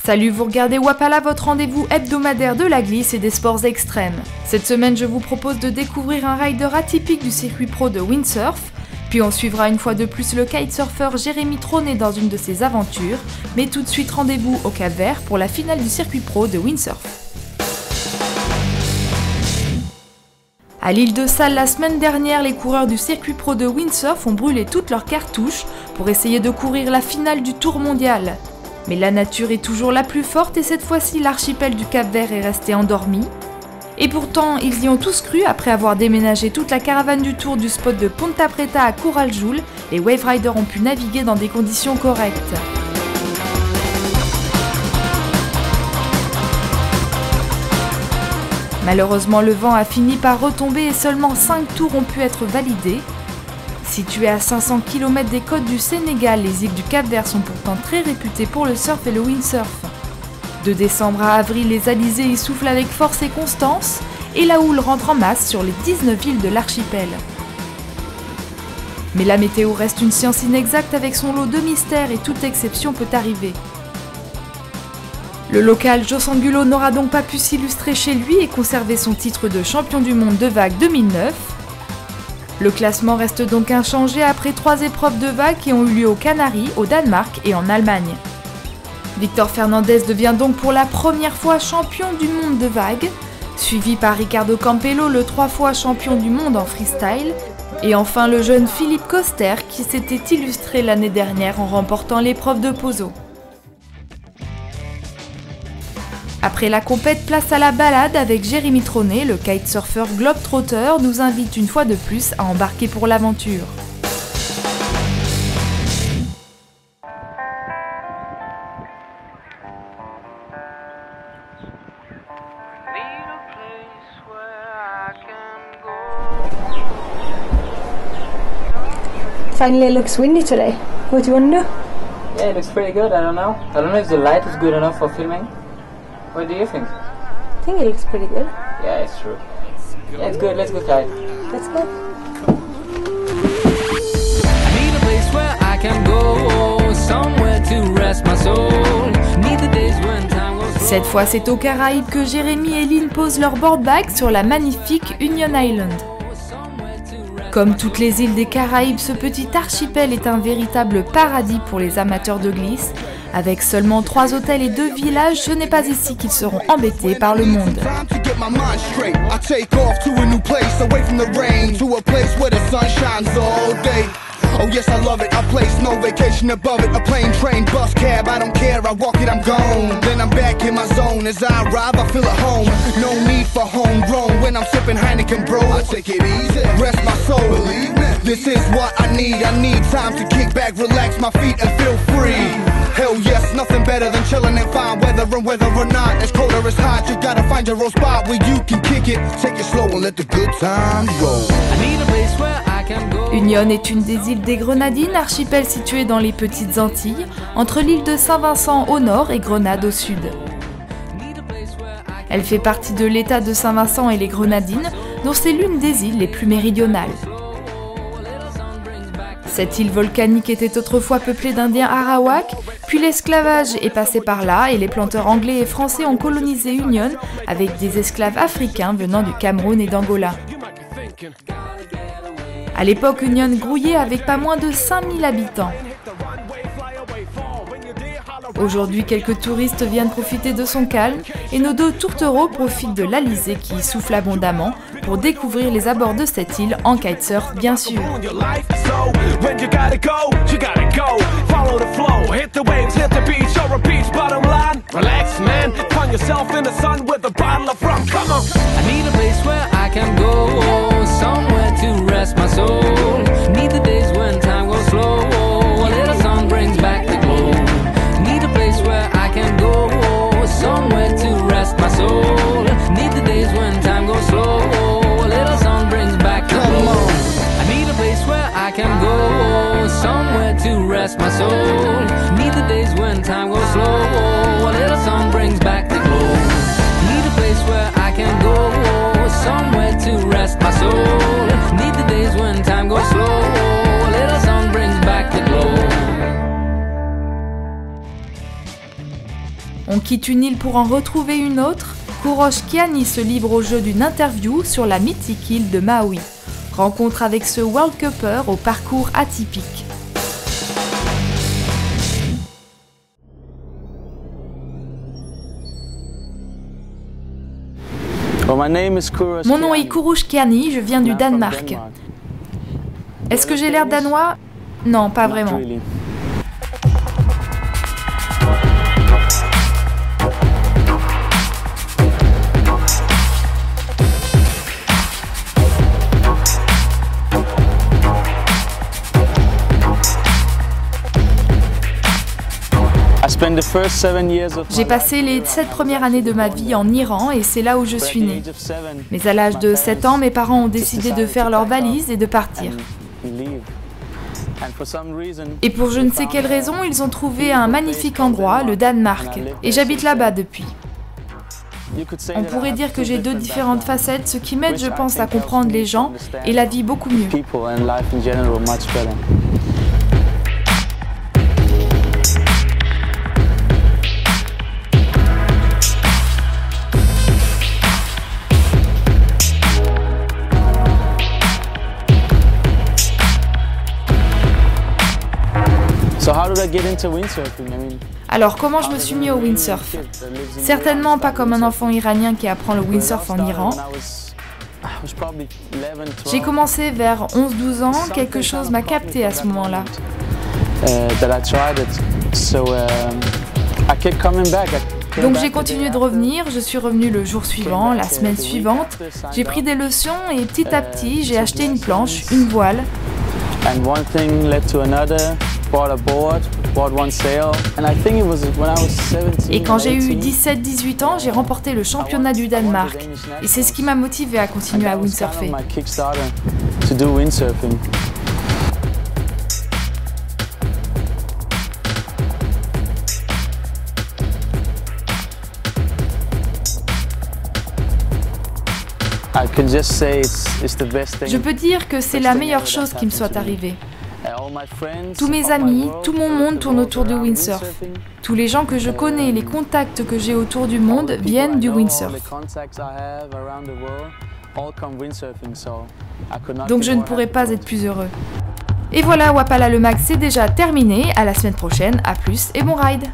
Salut, vous regardez Wapala, votre rendez-vous hebdomadaire de la glisse et des sports extrêmes. Cette semaine, je vous propose de découvrir un rider atypique du circuit pro de windsurf, puis on suivra une fois de plus le kitesurfer Jérémy Trôné dans une de ses aventures, mais tout de suite rendez-vous au Cap-Vert pour la finale du circuit pro de windsurf. À l'île de Sal, la semaine dernière, les coureurs du circuit pro de windsurf ont brûlé toutes leurs cartouches pour essayer de courir la finale du Tour mondial. Mais la nature est toujours la plus forte et cette fois-ci, l'archipel du Cap-Vert est resté endormi. Et pourtant, ils y ont tous cru après avoir déménagé toute la caravane du Tour du spot de Ponta Preta à Coraljoul. Les Wave Riders ont pu naviguer dans des conditions correctes. Malheureusement, le vent a fini par retomber et seulement 5 tours ont pu être validés. Situées à 500 km des côtes du Sénégal, les îles du Cap-Vert sont pourtant très réputées pour le surf et le windsurf. De décembre à avril, les alizés y soufflent avec force et constance, et la houle rentre en masse sur les 19 îles de l'archipel. Mais la météo reste une science inexacte avec son lot de mystères et toute exception peut arriver. Le local Joe Sangulo n'aura donc pas pu s'illustrer chez lui et conserver son titre de champion du monde de vague 2009. Le classement reste donc inchangé après 3 épreuves de vagues qui ont eu lieu aux Canaries, au Danemark et en Allemagne. Victor Fernandez devient donc pour la première fois champion du monde de vagues, suivi par Ricardo Campello, le 3 fois champion du monde en freestyle, et enfin le jeune Philippe Coster qui s'était illustré l'année dernière en remportant l'épreuve de Pozo. Après la compète, place à la balade avec Jérémy Trôné, le kitesurfer globetrotter nous invite une fois de plus à embarquer pour l'aventure. Finally, it looks windy today. What do you want to do? Yeah, it looks pretty good. I don't know if the light is good enough for filming. What do you think? I think it looks pretty good. Yeah, it's true. Yeah, it's good. Let's go kite. Let's go. I need a place where I can go, somewhere to rest my soul. Need the days when time goes slow. Cette fois, c'est aux Caraïbes que Jérémy et Lynn posent leur boardbag sur la magnifique Union Island. Comme toutes les îles des Caraïbes, ce petit archipel est un véritable paradis pour les amateurs de glisse. Avec seulement 3 hôtels et 2 villages, ce n'est pas ici qu'ils seront embêtés par le monde. Oh yes, I love it, I place no vacation above it. A plane, train, bus, cab, I don't care, I walk it, I'm gone. Then I'm back in my zone, as I arrive, I feel at home. No need for homegrown, when I'm sipping Heineken, bro, I take it easy, rest my soul, believe me. This is what I need time to kick back, relax my feet and feel free. Hell yes, nothing better than chilling in fine weather. And whether or not it's cold or it's hot, you gotta find your own spot where you can kick it. Take it slow and let the good times roll. I need a place where I can go. Union est une des îles des Grenadines, archipel situé dans les Petites Antilles, entre l'île de Saint-Vincent au nord et Grenade au sud. Elle fait partie de l'État de Saint-Vincent et les Grenadines, dont c'est l'une des îles les plus méridionales. Cette île volcanique était autrefois peuplée d'Indiens Arawak, puis l'esclavage est passé par là et les planteurs anglais et français ont colonisé Union avec des esclaves africains venant du Cameroun et d'Angola. À l'époque, Union grouillait avec pas moins de 5000 habitants. Aujourd'hui, quelques touristes viennent profiter de son calme et nos 2 tourtereaux profitent de l'Alizé qui souffle abondamment pour découvrir les abords de cette île en kitesurf bien sûr. My soul, need the days when time goes slow. A little sun brings back the glow. Need a place where I can go, somewhere to rest my soul. Need the days when time goes slow. A little sun brings back the glow. quitte une île pour en retrouver une autre, Kourosh Kiani se livre au jeu d'une interview sur la mythique île de Maui. Rencontre avec ce World Cupper au parcours atypique. Mon nom est Kourosh Kiani, je viens du Danemark. Est-ce que j'ai l'air danois? Non, pas vraiment. J'ai passé les 7 premières années de ma vie en Iran et c'est là où je suis née. Mais à l'âge de 7 ans, mes parents ont décidé de faire leurs valises et de partir. Et pour je ne sais quelle raison, ils ont trouvé un magnifique endroit, le Danemark, et j'habite là-bas depuis. On pourrait dire que j'ai 2 différentes facettes, ce qui m'aide, je pense, à comprendre les gens et la vie beaucoup mieux. Alors, comment je me suis mis au windsurf? Certainement pas comme un enfant iranien qui apprend le windsurf en Iran. J'ai commencé vers 11-12 ans, quelque chose m'a capté à ce moment-là. Donc j'ai continué de revenir, je suis revenu le jour suivant, la semaine suivante. J'ai pris des leçons et petit à petit, j'ai acheté une planche, une voile. Et quand j'ai eu 17-18 ans, j'ai remporté le championnat du Danemark. Et c'est ce qui m'a motivé à continuer à windsurfer. Je peux dire que c'est la meilleure chose qui me soit arrivée. Tous mes amis, tout mon monde tourne autour du windsurf. Tous les gens que je connais, les contacts que j'ai autour du monde viennent du windsurf. Donc je ne pourrais pas être plus heureux. Et voilà, Wapala le Mag, c'est déjà terminé. À la semaine prochaine, à plus et bon ride!